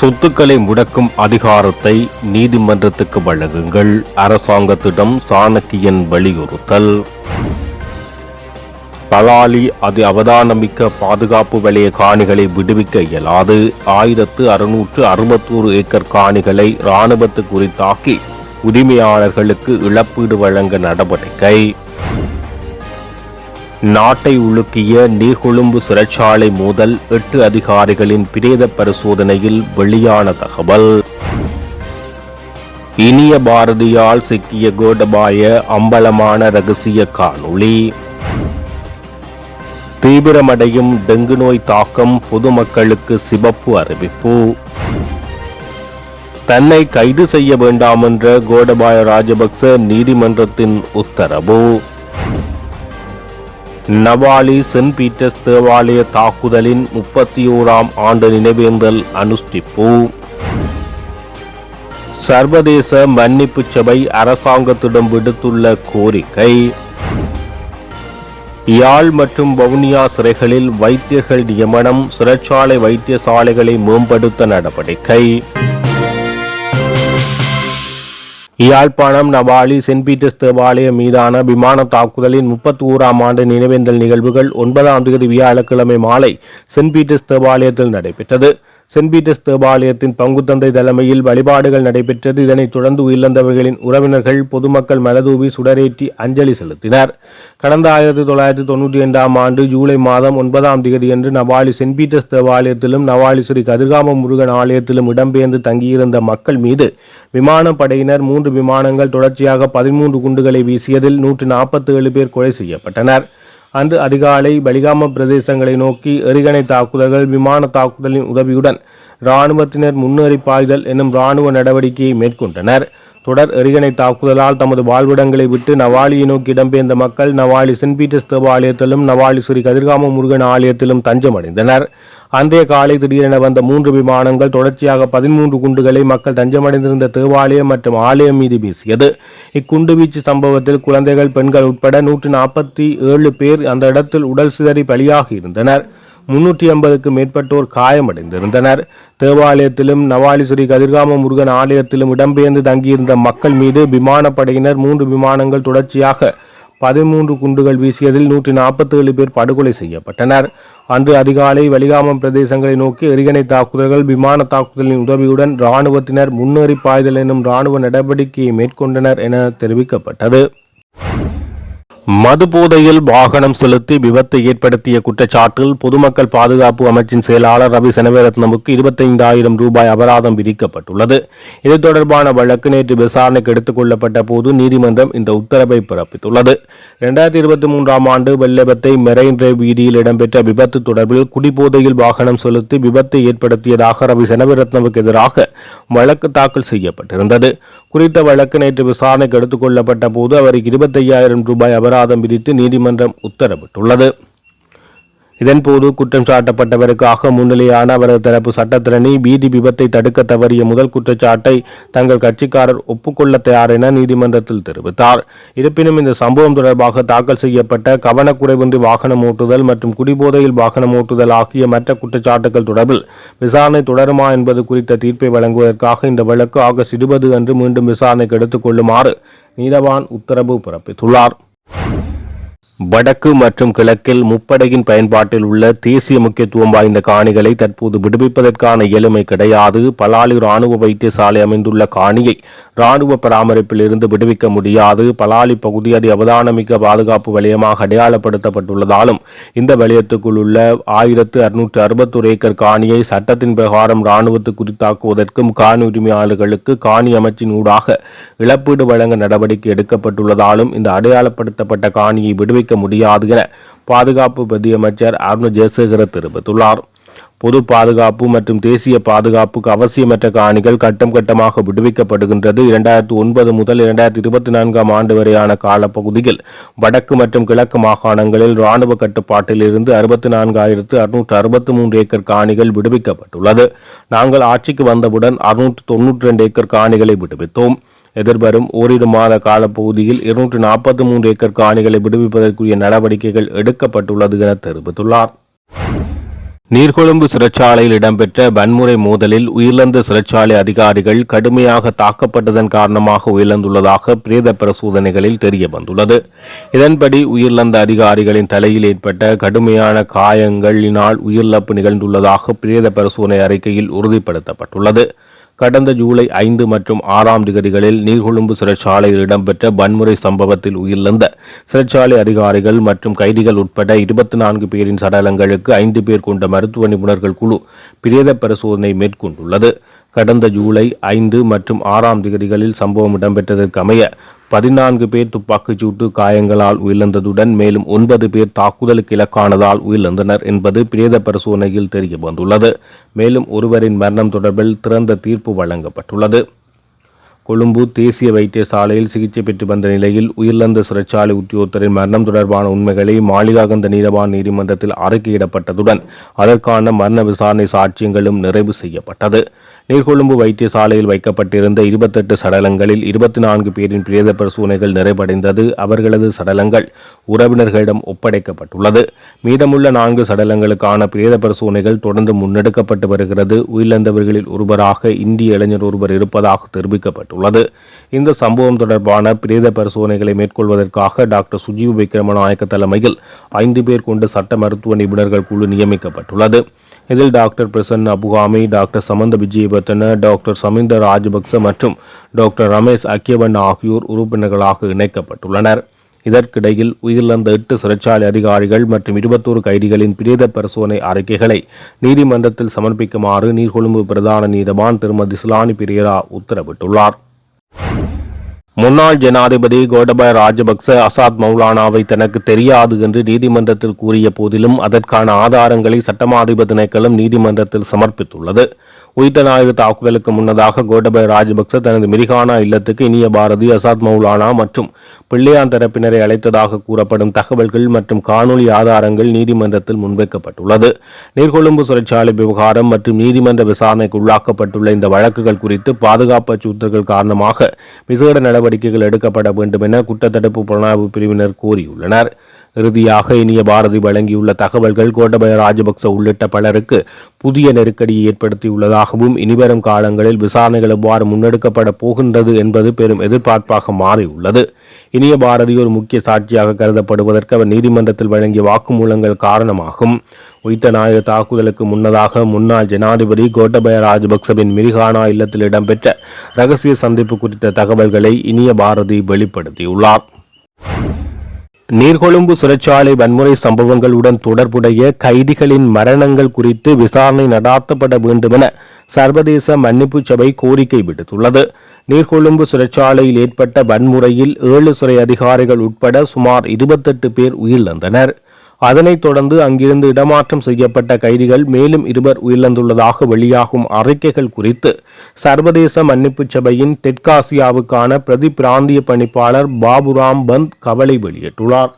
சொத்துக்களை முடக்கும் அதிகாரத்தை நீதிமன்றத்துக்கு வழங்குங்கள், அரசாங்கத்திடம் சாணக்கியன் வலியுறுத்தல். பலாலி அவதானமிக்க பாதுகாப்பு வலய காணிகளை விடுவிக்க இயலாது. 1661 ஏக்கர் காணிகளை இராணுவத்துக்கு உரித்தாக்கி உரிமையாளர்களுக்கு இழப்பீடு வழங்க நடவடிக்கை. நாட்டை உலுக்கிய நீர்கொழும்பு சிறைச்சாலை மோதல் 8 அதிகாரிகளின் பிரேத பரிசோதனையில் வெளியான தகவல். இனிய பாரதியால் சிக்கிய கோடபாய அம்பலமான ரகசிய காணொளி. தீவிரமடையும் டெங்கு நோய் தாக்கம், பொதுமக்களுக்கு சிவப்பு அறிவிப்பு. தன்னை கைது செய்ய வேண்டாம் என்ற கோடபாய ராஜபக்ச நீதிமன்றத்தின் உத்தரவு. நவாலி சென்ட் பீட்டர்ஸ் தேவாலய தாக்குதலின் 31ஆம் ஆண்டு நினைவேந்தல் அனுஷ்டிப்பு. சர்வதேச மன்னிப்பு சபை அரசாங்கத்திடம் விடுத்துள்ள கோரிக்கை. யாழ் மற்றும் வவுனியா சிறைகளில் வைத்தியர்கள் நியமனம், சிறைச்சாலை வைத்தியசாலைகளை மேம்படுத்த நடவடிக்கை. யாழ்ப்பாணம் நவாலி சென்ட் பீட்டர்ஸ் தேவாலயம் மீதான விமான தாக்குதலின் 31ஆம் ஆண்டு நினைவேந்தல் நிகழ்வுகள் 9ஆம் தேதி வியாழக்கிழமை மாலை சென்ட் பீட்டர்ஸ் தேவாலயத்தில் நடைபெற்றது. சென்ட் பீட்டர்ஸ் தேவாலயத்தின் பங்குத்தந்தை தலைமையில் வழிபாடுகள் நடைபெற்றது. இதனைத் தொடர்ந்து உயிரிழந்தவர்களின் உறவினர்கள் பொதுமக்கள் மலதூவி சுடரேற்றி அஞ்சலி செலுத்தினர். கடந்த 1992ஆம் ஆண்டு ஜூலை மாதம் 9ஆம் தேதியன்று நவாலி சென்ட் பீட்டர்ஸ் தேவாலயத்திலும் நவாலி ஸ்ரீ கதிர்காம முருகன் ஆலயத்திலும் இடம்பெயர்ந்து தங்கியிருந்த மக்கள் மீது விமானப்படையினர் 3 விமானங்கள் தொடர்ச்சியாக 13 குண்டுகளை வீசியதில் 147 பேர் கொலை செய்யப்பட்டனர். அன்று அதிகாலை பலிகாம பிரதேசங்களை நோக்கி எறிகணை தாக்குதல்கள், விமான தாக்குதலின் உதவியுடன் இராணுவத்தினர் முன்னேறி பாய்தல் எனும் இராணுவ நடவடிக்கையை மேற்கொண்டனர். தொடர் எறிகணை தாக்குதலால் தமது வாழ்விடங்களை விட்டு நவாலியை நோக்கி இடம்பெயர்ந்த மக்கள் நவாலி சென்ட் பீட்டர்ஸ் தேவாலயத்திலும் நவாலி ஸ்ரீ கதிர்காம முருகன் ஆலயத்திலும் தஞ்சமடைந்தனர். அன்றைய காலை திடீரென வந்த 3 விமானங்கள் தொடர்ச்சியாக 13 குண்டுகளை மக்கள் தஞ்சமடைந்திருந்த தேவாலயம் மற்றும் ஆலயம் மீது வீசியது. இக்குண்டு வீச்சு சம்பவத்தில் குழந்தைகள், பெண்கள் உட்பட 147 பேர் அந்த இடத்தில் உடல் சிதறி பலியாகி இருந்தனர். 380க்கு மேற்பட்டோர் காயமடைந்திருந்தனர். தேவாலயத்திலும் நவாலி ஸ்ரீ கதிர்காம முருகன் ஆலயத்திலும் இடம்பெயர்ந்து தங்கியிருந்த மக்கள் மீது விமானப்படையினர் 3 விமானங்கள் தொடர்ச்சியாக 13 குண்டுகள் வீசியதில் 147 பேர் படுகொலை செய்யப்பட்டனர். அன்று அதிகாலை வலிகாமம் பிரதேசங்களை நோக்கி எறிகணை தாக்குதல்கள், விமான தாக்குதலின் உதவியுடன் இராணுவத்தினர் முன்னேறி பாய்தல் எனும் இராணுவ நடவடிக்கையை மேற்கொண்டனர் என தெரிவிக்கப்பட்டது. மது போதையில் வாகனம் செலுத்தி விபத்தை ஏற்படுத்திய குற்றச்சாட்டில் பொதுமக்கள் பாதுகாப்பு அமைச்சின் செயலாளர் ரவி செனவேரத்னவுக்கு 25,000 ரூபாய் அபராதம் விதிக்கப்பட்டுள்ளது. இது தொடர்பான வழக்கு நேற்று விசாரணைக்கு எடுத்துக் கொள்ளப்பட்ட போது நீதிமன்றம் இந்த உத்தரவை பிறப்பித்துள்ளது. 2023ஆம் ஆண்டு வெள்ளபத்தை மெரைன் டிரைவ் வீதியில் இடம்பெற்ற விபத்து தொடர்பில் குடிபோதையில் வாகனம் செலுத்தி விபத்தை ஏற்படுத்தியதாக ரவி செனவேரத்னவுக்கு எதிராக வழக்கு தாக்கல் செய்யப்பட்டிருந்தது. குறித்த வழக்கு நேற்று விசாரணைக்கு எடுத்துக் கொள்ளப்பட்ட போது அவருக்கு 25,000 ரூபாய் அபராதம் விதித்து நீதிமன்றம் உத்தரவிட்டுள்ளது. இதன்போது குற்றம் சாட்டப்பட்டவருக்காக முன்னிலையான அவரது தரப்பு சட்டத்திரணி வீதி விபத்தை தடுக்க தவறிய முதல் குற்றச்சாட்டை தங்கள் கட்சிக்காரர் ஒப்புக்கொள்ள தயார் என நீதிமன்றத்தில் தெரிவித்தார். இருப்பினும் இந்த சம்பவம் தொடர்பாக தாக்கல் செய்யப்பட்ட கவனக்குறைவின்றி வாகனம் ஓட்டுதல் மற்றும் குடிபோதையில் வாகனம் ஓட்டுதல் ஆகிய மற்ற குற்றச்சாட்டுகள் தொடர்பில் விசாரணை தொடருமா என்பது குறித்த தீர்ப்பை வழங்குவதற்காக இந்த வழக்கு ஆகஸ்ட் 20 அன்று மீண்டும் விசாரணைக்கு எடுத்துக் கொள்ளுமாறு நீதவான் உத்தரவு பிறப்பித்துள்ளார். வடக்கு மற்றும் கிழக்கில் முப்படையின் பயன்பாட்டில் உள்ள தேசிய முக்கியத்துவம் வாய்ந்த காணிகளை தற்போது விடுவிப்பதற்கான இயலுமை கிடையாது. பலாலி இராணுவ வைத்தியசாலை அமைந்துள்ள காணியை இராணுவ பராமரிப்பில் இருந்து விடுவிக்க முடியாது. பலாலி பகுதி அவதானமிக்க பாதுகாப்பு வலயமாக அடையாளப்படுத்தப்பட்டுள்ளதாலும் இந்த வலயத்துக்குள் உள்ள 1661 ஏக்கர் காணியை சட்டத்தின் பிரகாரம் இராணுவத்துக்கு குறித்தாக்குவதற்கும் காணி உரிமையாளர்களுக்கு காணி அமைச்சின் ஊடாக இழப்பீடு வழங்க நடவடிக்கை எடுக்கப்பட்டுள்ளதாலும் இந்த அடையாளப்படுத்தப்பட்ட காணியை விடுவிக்க முடியாது என பாதுகாப்பு பிரதி அமைச்சர் அருண் ஜெயசேகர தெரிவித்துள்ளார். பொது பாதுகாப்பு மற்றும் தேசிய பாதுகாப்புக்கு அவசியமற்ற காணிகள் கட்டம் கட்டமாக விடுவிக்கப்படுகின்றது. 2009 முதல் 2024ஆம் ஆண்டு வரையான காலப்பகுதியில் வடக்கு மற்றும் கிழக்கு மாகாணங்களில் இராணுவ கட்டுப்பாட்டில் இருந்து 64,663 ஏக்கர் காணிகள் விடுவிக்கப்பட்டுள்ளது. நாங்கள் ஆட்சிக்கு வந்தவுடன் 692 ஏக்கர் காணிகளை விடுவித்தோம். எதிர்வரும் ஓரிரு மாத காலப்பகுதியில் 243 ஏக்கர் காணிகளை விடுவிப்பதற்குரிய நடவடிக்கைகள் எடுக்கப்பட்டுள்ளது என தெரிவித்துள்ளார். நீர்கொழும்பு சிறைச்சாலையில் இடம்பெற்ற வன்முறை மோதலில் உயிரிழந்த சிறைச்சாலை அதிகாரிகள் கடுமையாக தாக்கப்பட்டதன் காரணமாக உயிரிழந்துள்ளதாக பிரேத பரிசோதனைகளில் தெரிய வந்துள்ளது. இதன்படி உயிரிழந்த அதிகாரிகளின் தலையில் ஏற்பட்ட கடுமையான காயங்களினால் உயிரிழப்பு நிகழ்ந்துள்ளதாக பிரேத பரிசோதனை அறிக்கையில் உறுதிப்படுத்தப்பட்டுள்ளது. கடந்த ஜூலை 5 மற்றும் 6 திகதிகளில் நீர்கொழும்பு சிறைச்சாலையில் இடம்பெற்ற வன்முறை சம்பவத்தில் உயிரிழந்த சிறைச்சாலை அதிகாரிகள் மற்றும் கைதிகள் உட்பட 24 பேரின் சடலங்களுக்கு 5 பேர் கொண்ட மருத்துவ நிபுணர்கள் குழு பிரேத பரிசோதனை மேற்கொண்டுள்ளது. கடந்த ஜூலை 5 மற்றும் 6 திகதிகளில் சம்பவம் இடம்பெற்றதற்கு அமைய 14 பேர் துப்பாக்கிச்சூட்டு காயங்களால் உயிரிழந்ததுடன் மேலும் 9 பேர் தாக்குதலுக்கு இலக்கானதால் உயிரிழந்தனர் என்பது பிரேத பரிசோதனையில் தெரிய வந்துள்ளது. மேலும் ஒருவரின் மரணம் தொடர்பில் திறந்த தீர்ப்பு வழங்கப்பட்டுள்ளது. கொழும்பு தேசிய வைத்தியசாலையில் சிகிச்சை பெற்று வந்த நிலையில் உயிரிழந்த சிறைச்சாலை உத்தியோகத்தரின் மரணம் தொடர்பான உண்மைகளை மாளிகாகந்த நீதவான் நீதிமன்றத்தில் அறிக்கையிடப்பட்டதுடன் அதற்கான மரண விசாரணை சாட்சியங்களும் நிறைவு செய்யப்பட்டது. நீர்கொழும்பு வைத்தியசாலையில் வைக்கப்பட்டிருந்த 28 சடலங்களில் 24 பேரின் பிரேத பரிசோதனைகள் நிறைவடைந்தது. அவர்களது சடலங்கள் உறவினர்களிடம் ஒப்படைக்கப்பட்டுள்ளது. மீதமுள்ள 4 சடலங்களுக்கான பிரேத பரிசோதனைகள் தொடர்ந்து முன்னெடுக்கப்பட்டு வருகிறது. உயிரிழந்தவர்களில் ஒருவராக இந்திய இளைஞர் ஒருவர் இருப்பதாக தெரிவிக்கப்பட்டுள்ளது. இந்த சம்பவம் தொடர்பான பிரேத பரிசோதனைகளை மேற்கொள்வதற்காக டாக்டர் சுஜீவ் விக்ரமநாயக்க தலைமையில் 5 பேர் கொண்ட சட்ட மருத்துவ நிபுணர்கள் குழு நியமிக்கப்பட்டுள்ளது. இதில் doctor Prasanna Abugami, doctor Samantha Wijayawardhana, doctor Saminda Rajapaksa மற்றும் டாக்டர் ரமேஷ் அக்கியவன் ஆகியோர் உறுப்பினர்களாக இணைக்கப்பட்டுள்ளனர். இதற்கிடையில் உயிரிழந்த 8 சிறைச்சாலை அதிகாரிகள் மற்றும் 21 கைதிகளின் பிரேத பரிசோதனை அறிக்கைகளை நீதிமன்றத்தில் சமர்ப்பிக்குமாறு நீர்கொழும்பு பிரதான நீதவான் திருமதி சிலானி பிரேரா உத்தரவிட்டுள்ளார். முன்னாள் ஜனாதிபதி கோட்டபாய ராஜபக்ச அசாத் மௌலானாவை தனக்கு தெரியாது என்று நீதிமன்றத்தில் கூறிய போதிலும் அதற்கான ஆதாரங்களை சட்டமாதிபதி திணைக்களம் நீதிமன்றத்தில் சமர்ப்பித்துள்ளது. உயிர்த்த தாக்குதலுக்கு முன்னதாக கோட்டபாய ராஜபக்ச தனது மிரிகானா இல்லத்துக்கு இனிய பாரதி, அசாத் மௌலானா மற்றும் பிள்ளையான் தரப்பினரை அழைத்ததாக கூறப்படும் தகவல்கள் மற்றும் காணொலி ஆதாரங்கள் நீதிமன்றத்தில் முன்வைக்கப்பட்டுள்ளது. நீர்கொழும்பு சிறைச்சாலை விவகாரம் மற்றும் நீதிமன்ற விசாரணைக்கு உள்ளாக்கப்பட்டுள்ள இந்த வழக்குகள் குறித்து பாதுகாப்பு அச்சுறுத்தல்கள் காரணமாக விசேட நடவடிக்கைகள் எடுக்கப்பட வேண்டும் என குற்றத்தடுப்பு புலனாய்வு பிரிவினர் கோரியுள்ளனர். இறுதியாக இனிய பாரதி வழங்கியுள்ள தகவல்கள் கோட்டபாய ராஜபக்ச உள்ளிட்ட பலருக்கு புதிய நெருக்கடியை ஏற்படுத்தியுள்ளதாகவும் இனிவரும் காலங்களில் விசாரணைகள் எவ்வாறு முன்னெடுக்கப்பட போகின்றது என்பது பெரும் எதிர்பார்ப்பாக மாறியுள்ளது. இனிய பாரதி ஒரு முக்கிய சாட்சியாக கருதப்படுவதற்கு அவர் நீதிமன்றத்தில் வழங்கிய வாக்குமூலங்கள் காரணமாகும். உயிர்த்த தாக்குதலுக்கு முன்னதாக முன்னாள் ஜனாதிபதி கோட்டபாய ராஜபக்சவின் மிரிகானா இல்லத்தில் இடம்பெற்ற ரகசிய சந்திப்பு குறித்த தகவல்களை இனிய பாரதி வெளிப்படுத்தியுள்ளார். நீர்கொழும்பு சிறைச்சாலை வன்முறை சம்பவங்களுடன் தொடர்புடைய கைதிகளின் மரணங்கள் குறித்து விசாரணை நடாத்தப்பட வேண்டுமென சர்வதேச மன்னிப்பு சபை கோரிக்கை விடுத்துள்ளது. நீர்கொழும்பு சிறைச்சாலையில் ஏற்பட்ட வன்முறையில் 7 சிறை அதிகாரிகள் உட்பட சுமார் 28 பேர் உயிரிழந்தனர். அதனைத் தொடர்ந்து அங்கிருந்து இடமாற்றம் செய்யப்பட்ட கைதிகள் மேலும் 2 உயிரிழந்துள்ளதாக வெளியாகும் அறிக்கைகள் குறித்து சர்வதேச மன்னிப்பு சபையின் தெற்காசியாவுக்கான பிரதி பிராந்திய பணிப்பாளர் பாபுராம் பந்த் கவலை வெளியிட்டுள்ளார்.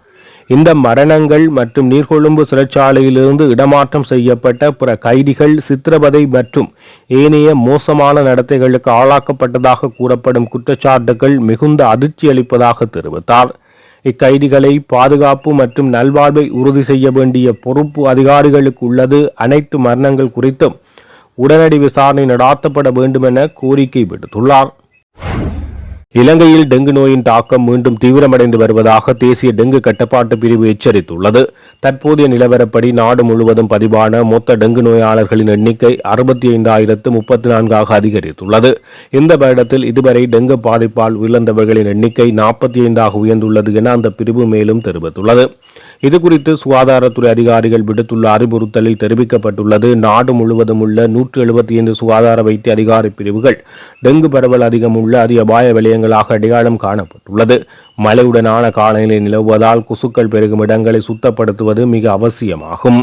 இந்த மரணங்கள் மற்றும் நீர்கொழும்பு சிறைச்சாலையிலிருந்து இடமாற்றம் செய்யப்பட்ட பிற கைதிகள் சித்திரவதை மற்றும் ஏனைய மோசமான நடத்தைகளுக்கு ஆளாக்கப்பட்டதாக கூறப்படும் குற்றச்சாட்டுகள் மிகுந்த அதிர்ச்சி அளிப்பதாக தெரிவித்தார். இக்கைதிகளை பாதுகாப்பு மற்றும் நல்வாழ்வை உறுதி செய்ய வேண்டிய பொறுப்பு அதிகாரிகளுக்கு உள்ளது. அனைத்து மரணங்கள் குறித்தும் உடனடி விசாரணை நடாத்தப்பட வேண்டும் என கோரிக்கை விடுத்துள்ளார். இலங்கையில் டெங்கு நோயின் தாக்கம் மீண்டும் தீவிரமடைந்து வருவதாக தேசிய டெங்கு கட்டுப்பாட்டு பிரிவு எச்சரித்துள்ளது. தற்போதைய நிலவரப்படி நாடு முழுவதும் பதிவான மொத்த டெங்கு நோயாளர்களின் எண்ணிக்கை 65,034 அதிகரித்துள்ளது. இந்த வருடத்தில் இதுவரை டெங்கு பாதிப்பால் உயிரிழந்தவர்களின் எண்ணிக்கை 45 உயர்ந்துள்ளது என அந்த பிரிவு மேலும் தெரிவித்துள்ளது. இதுகுறித்து சுகாதாரத்துறை அதிகாரிகள் விடுத்துள்ள அறிவுறுத்தலில் தெரிவிக்கப்பட்டுள்ளது. நாடு முழுவதும் உள்ள 175 சுகாதார வைத்திய அதிகாரி பிரிவுகள் டெங்கு பரவல் அதிகம் உள்ள அபாய வலயங்களாக அடையாளம் காணப்பட்டுள்ளது. மழையுடனான காலநிலை நிலவுவதால் கொசுக்கள் பெருகும் இடங்களை சுத்தப்படுத்துவது மிக அவசியமாகும்.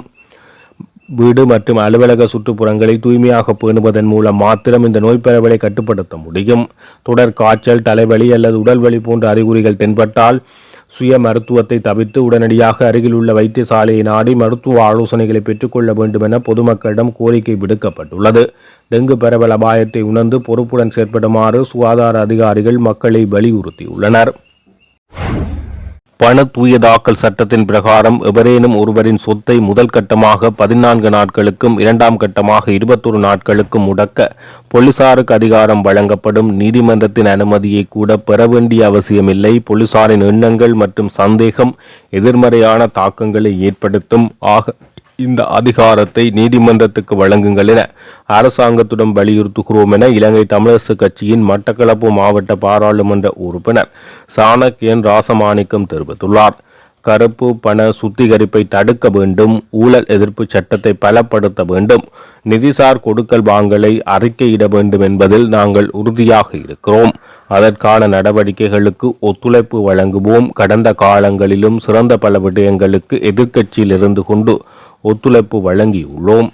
வீடு மற்றும் அலுவலக சுற்றுப்புறங்களை தூய்மையாக பேணுவதன் மூலம் மாத்திரம் இந்த நோய் பரவலை கட்டுப்படுத்த முடியும். தொடர் காய்ச்சல், தலைவலி அல்லது உடல்வலி போன்ற அறிகுறிகள் தென்பட்டால் சுய மருத்துவத்தை தவிர்த்து உடனடியாக அருகில் உள்ள வைத்தியசாலையை நாடி மருத்துவ ஆலோசனைகளை பெற்றுக்கொள்ள வேண்டும் என பொதுமக்களிடம் கோரிக்கை விடுக்கப்பட்டுள்ளது. டெங்கு பரவல் அபாயத்தை உணர்ந்து பொறுப்புடன் செயற்படுமாறு சுகாதார அதிகாரிகள் மக்களை வலியுறுத்தியுள்ளனர். பண தூயதாக்கல் சட்டத்தின் பிரகாரம் எவரேனும் ஒருவரின் சொத்தை முதல் கட்டமாக 14 நாட்களுக்கும் இரண்டாம் கட்டமாக 21 நாட்களுக்கும் முடக்க போலீசாருக்கு அதிகாரம் வழங்கப்படும். நீதிமன்றத்தின் அனுமதியை கூட பெற வேண்டிய அவசியமில்லை. போலீசாரின் எண்ணங்கள் மற்றும் சந்தேகம் எதிர்மறையான தாக்கங்களை ஏற்படுத்தும். ஆக இந்த அதிகாரத்தை நீதிமன்றத்துக்கு வழங்குங்கள் என அரசாங்கத்துடன் வலியுறுத்துகிறோம் என இலங்கை தமிழரசு கட்சியின் மட்டக்களப்பு மாவட்ட பாராளுமன்ற உறுப்பினர் சாணக்கியன் ராசமாணிக்கம் தெரிவித்துள்ளார். கருப்பு பண சுத்திகரிப்பை தடுக்க வேண்டும், ஊழல் எதிர்ப்பு சட்டத்தை பலப்படுத்த வேண்டும், நிதிசார் கொடுக்கல் வாங்கலை அறிக்கையிட வேண்டும் என்பதில் நாங்கள் உறுதியாக இருக்கிறோம். அதற்கான நடவடிக்கைகளுக்கு ஒத்துழைப்பு வழங்குவோம். கடந்த காலங்களிலும் சிறந்த பல விடயங்களுக்கு எதிர்க்கட்சியில் இருந்து கொண்டு ஒத்துழைப்பு வழங்கியுள்ளோம்.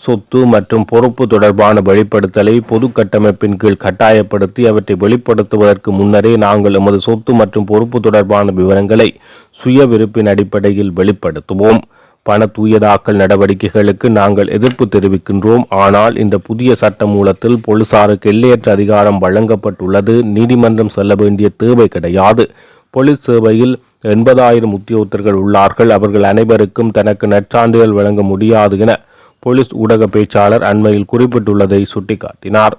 சொத்து மற்றும் பொறுப்பு தொடர்பான வெளிப்படுத்தலை பொது கட்டமைப்பின் கீழ் கட்டாயப்படுத்தி அவற்றை வெளிப்படுத்துவதற்கு முன்னரே நாங்கள் எமது சொத்து மற்றும் பொறுப்பு தொடர்பான விவரங்களை சுய விருப்பின் அடிப்படையில் வெளிப்படுத்துவோம். பண தூயதாக்கல் நடவடிக்கைகளுக்கு நாங்கள் எதிர்ப்பு தெரிவிக்கின்றோம். ஆனால் இந்த புதிய சட்ட மூலத்தில் போலீசாருக்கு எல்லையற்ற அதிகாரம் வழங்கப்பட்டுள்ளது. நீதிமன்றம் செல்ல வேண்டிய தேவை கிடையாது. போலீஸ் சேவையில் 80,000 உத்தியோகத்தர்கள் உள்ளார்கள். அவர்கள் அனைவருக்கும் தனக்கு நற்சான்றிதழ் வழங்க முடியாது என போலீஸ் ஊடக பேச்சாளர் அண்மையில் குறிப்பிட்டுள்ளதை சுட்டிக்காட்டினார்.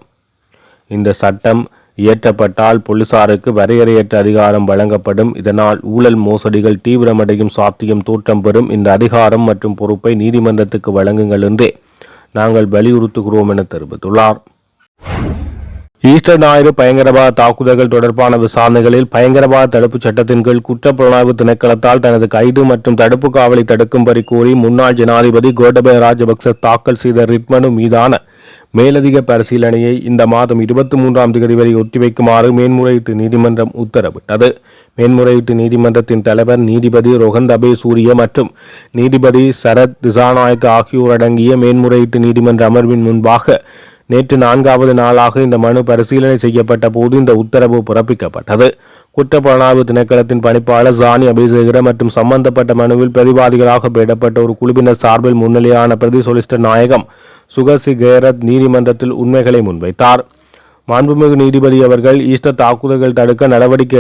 இந்த சட்டம் இயற்றப்பட்டால் போலீசாருக்கு வரையறையற்ற அதிகாரம் வழங்கப்படும். இதனால் ஊழல் மோசடிகள் தீவிரமடையும் சாத்தியம் தோற்றம் பெறும். இந்த அதிகாரம் மற்றும் பொறுப்பை நீதிமன்றத்துக்கு வழங்குங்கள் என்றே நாங்கள் வலியுறுத்துகிறோம் என தெரிவித்துள்ளார். ஈஸ்டர் ஞாயிறு பயங்கரவாத தாக்குதல்கள் தொடர்பான விசாரணைகளில் பயங்கரவாத தடுப்பு சட்டத்தின் கீழ் குற்றப்புலனாய்வு திணைக்களத்தால் தனது கைது மற்றும் தடுப்பு காவலை தடுக்கும்படி கோரி முன்னாள் ஜனாதிபதி கோட்டபய ராஜபக்ச தாக்கல் செய்த ரிட் மனு மீதான மேலதிக பரிசீலனையை இந்த மாதம் 23ஆம் தேதி வரை ஒத்திவைக்குமாறு மேன்முறையீட்டு நீதிமன்றம் உத்தரவிட்டது. மேன்முறையீட்டு நீதிமன்றத்தின் தலைவர் நீதிபதி ரோஹன் அபே சூரிய மற்றும் நீதிபதி சரத் திசாநாயக் ஆகியோர் அடங்கிய மேன்முறையீட்டு நீதிமன்ற அமர்வின் முன்பாக நேற்று 4வது நாளாக இந்த மனு பரிசீலனை செய்யப்பட்ட போது இந்த உத்தரவு பிறப்பிக்கப்பட்டது. குற்றப்புலனாய்வு திணைக்களத்தின் பணிப்பாளர் சானி அபிஷேகர மற்றும் சம்பந்தப்பட்ட மனுவில் பிரதிவாதிகளாக பெயரிடப்பட்ட ஒரு குழுவினர் சார்பில் முன்னிலையான பிரதி சொலிசிட்டர் நாயகம் சுகசி கேரத் நீதிமன்றத்தில் உண்மைகளை முன்வைத்தார். மாண்புமிகு நீதிபதி அவர்கள் ஈஸ்டர் தாக்குதல்கள் தடுக்க நடவடிக்கை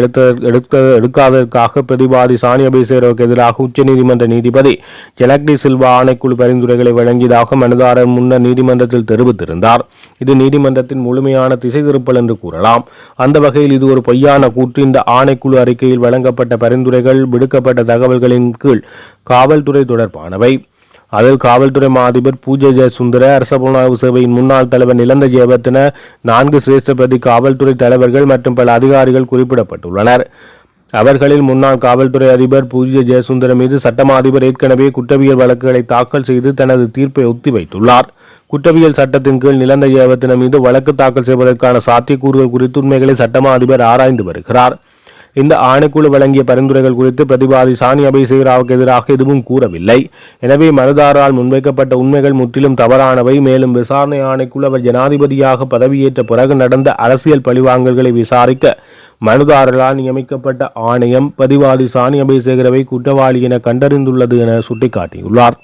எடுக்காததற்காக பிரதிவாதி சானி அபிஷேகருக்கு எதிராக உச்சநீதிமன்ற நீதிபதி ஜெலக்டி சில்வா ஆணைக்குழு பரிந்துரைகளை வழங்கியதாக மனுதாரர் முன்னர் நீதிமன்றத்தில் தெரிவித்திருந்தார். இது நீதிமன்றத்தின் முழுமையான திசை திருப்பல் என்று கூறலாம். அந்த வகையில் இது ஒரு பொய்யான கூற்று. இந்த ஆணைக்குழு அறிக்கையில் வழங்கப்பட்ட பரிந்துரைகள் விடுக்கப்பட்ட தகவல்களின் கீழ் காவல்துறை தொடர்பானவை. அதில் காவல்துறை மாதிபர் பூஜை ஜெயசுந்தர, அரச புலனாய்வு சேவையின் முன்னாள் தலைவர் நிலந்த ஜெயவர்தன, 4 சிரேஷ்ட பிரதி காவல்துறை தலைவர்கள் மற்றும் பல அதிகாரிகள் குறிப்பிடப்பட்டுள்ளனர். அவர்களில் முன்னாள் காவல்துறை அதிபர் பூஜ்ய ஜெயசுந்தர மீது சட்டமா அதிபர் ஏற்கனவே குற்றவியல் வழக்குகளை தாக்கல் செய்து தனது தீர்ப்பை ஒத்திவைத்துள்ளார். குற்றவியல் சட்டத்தின் கீழ் நிலந்த ஜெயவர்தன மீது வழக்கு தாக்கல் செய்வதற்கான சாத்தியக்கூறுகள் குறித்து உண்மைகளை சட்டமா அதிபர் ஆராய்ந்து வருகிறார். இந்த ஆணைக்குழு வழங்கிய பரிந்துரைகள் குறித்து பிரதிவாதி சானி அபிஷேகராவுக்கு எதிராக எதுவும் கூறவில்லை. எனவே மனுதாரரால் முன்வைக்கப்பட்ட உண்மைகள் முற்றிலும் தவறானவை. மேலும் விசாரணை ஆணைக்குழு அவர் ஜனாதிபதியாக பதவியேற்ற பிறகு நடந்த அரசியல் பழிவாங்கல்களை விசாரிக்க மனுதாரரால் நியமிக்கப்பட்ட ஆணையம் பிரதிவாதி சானி அபிஷேகரவை குற்றவாளி என கண்டறிந்துள்ளது என சுட்டிக்காட்டியுள்ளார்.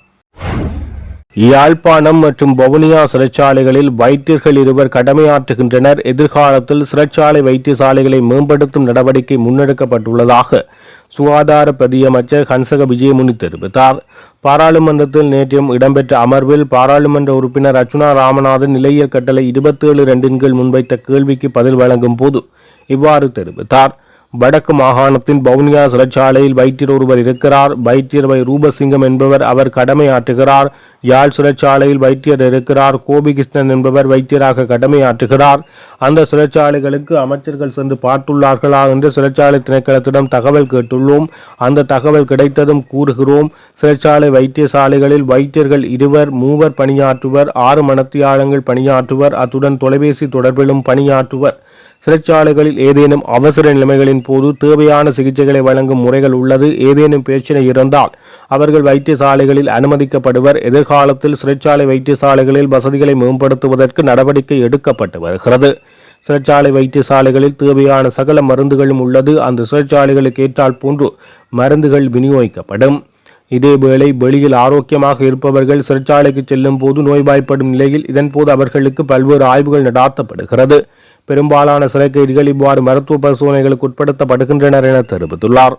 யாழ்ப்பாணம் மற்றும் வவுனியா சிறைச்சாலைகளில் வைத்தியர்கள் 2 கடமையாற்றுகின்றனர். எதிர்காலத்தில் சிறைச்சாலை வைத்தியசாலைகளை மேம்படுத்தும் நடவடிக்கை முன்னெடுக்கப்பட்டுள்ளதாக சுகாதார பிரதியமைச்சர் ஹன்சக விஜயமுனி தெரிவித்தார். பாராளுமன்றத்தில் நேற்று இடம்பெற்ற அமர்வில் பாராளுமன்ற உறுப்பினர் அர்ச்சுனா ராமநாதன் நிலையியல் கட்டளை 27(2) கீழ் முன்வைத்த கேள்விக்கு பதில் வழங்கும் போது இவ்வாறு தெரிவித்தார். வடக்கு மாகாணத்தின் வவுனியா சிறைச்சாலையில் வைத்தியர் ஒருவர் இருக்கிறார். வைத்தியர் ரூபசிங்கம் என்பவர் அவர் கடமையாற்றுகிறார். யாழ் சிறைச்சாலையில் வைத்தியர் இருக்கிறார். கோபிகிருஷ்ணன் என்பவர் வைத்தியராக கடமையாற்றுகிறார். அந்த சிறைச்சாலைகளுக்கு அமைச்சர்கள் சென்று பார்த்துள்ளார்களா என்று சிறைச்சாலை திணைக்களத்திடம் தகவல் கேட்டுள்ளோம். அந்த தகவல் கிடைத்ததும் கூறுகிறோம். சிறைச்சாலை வைத்தியசாலைகளில் வைத்தியர்கள் 2-3 பணியாற்றுவர். 6 மணத்தியாளங்கள் பணியாற்றுவர். அத்துடன் தொலைபேசி தொடர்பிலும் பணியாற்றுவர். சிறைச்சாலைகளில் ஏதேனும் அவசர நிலைமைகளின் போது தேவையான சிகிச்சைகளை வழங்கும் முறைகள் உள்ளது. ஏதேனும் பிரச்சனை இருந்தால் அவர்கள் வைத்தியசாலைகளில் அனுமதிக்கப்படுவர். எதிர்காலத்தில் சிறைச்சாலை வைத்தியசாலைகளில் வசதிகளை மேம்படுத்துவதற்கு நடவடிக்கை எடுக்கப்பட்டு வருகிறது. சிறைச்சாலை வைத்தியசாலைகளில் தேவையான சகல மருந்துகளும் உள்ளது. அந்த சிறைச்சாலைகளுக்கு ஏற்றால் போன்று மருந்துகள் விநியோகிக்கப்படும். இதேவேளை வெளியில் ஆரோக்கியமாக இருப்பவர்கள் சிறைச்சாலைக்கு செல்லும் போது நோய்வாய்ப்படும் நிலையில் இதன்போது அவர்களுக்கு பல்வேறு ஆய்வுகள் நடாத்தப்படுகிறது. பெரும்பாலான சிறை கைதிகள் இவ்வாறு மருத்துவ பரிசோதனைகளுக்கு உட்படுத்தப்படுகின்றனர் என தெரிவித்துள்ளார்.